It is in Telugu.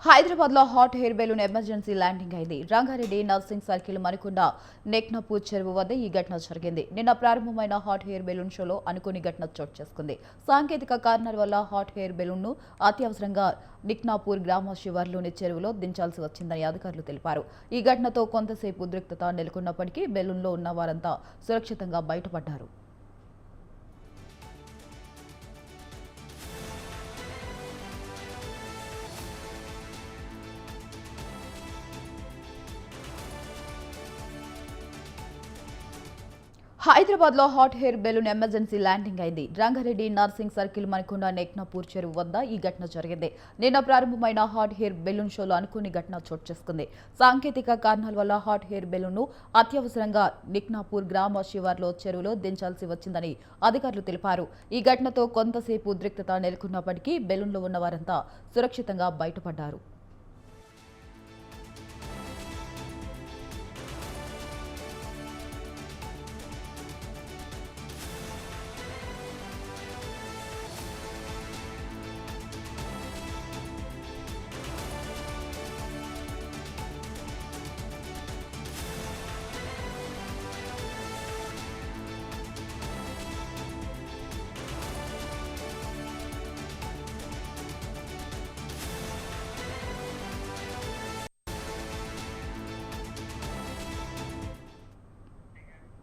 హైదరాబాద్ లో hot air balloon emergency landing అయింది. రంగారెడ్డి నర్సింగ్ సర్కిల్ మరికొండ నెక్నపూర్ చెరువు వద్ద ఈ ఘటన జరిగింది. నిన్న ప్రారంభమైన హాట్ ఎయిర్ బెలూన్ షోలో అనుకోని ఘటన చోటు చేసుకుంది. సాంకేతిక కారణాల వల్ల హాట్ ఎయిర్ బెలూన్ ను అత్యవసరంగా నిక్నాపూర్ గ్రామ శివార్లోని చెరువులో దించాల్సి వచ్చిందని అధికారులు తెలిపారు. ఈ ఘటనతో కొంతసేపు ఉద్రిక్తత నెలకొన్నప్పటికీ బెలూన్లో ఉన్న వారంతా సురక్షితంగా బయటపడ్డారు. హైదరాబాద్ లో hot air balloon emergency landing అయింది. రంగారెడ్డి నర్సింగ్ సర్కిల్ మరికొండ నెక్నపూర్ చెరువు వద్ద ఈ ఘటన జరిగింది. నిన్న ప్రారంభమైన హాట్ ఎయిర్ బెలూన్ షోలో అనుకోని ఘటన చోటు చేసుకుంది. సాంకేతిక కారణాల వల్ల హాట్ ఎయిర్ బెలూన్ ను అత్యవసరంగా నిక్నాపూర్ గ్రామ శివార్లో చెరువులో దించాల్సి వచ్చిందని అధికారులు తెలిపారు. ఈ ఘటనతో కొంతసేపు ఉద్రిక్తత నెలకొన్నప్పటికీ బెలూన్లో ఉన్న వారంతా సురక్షితంగా బయటపడ్డారు.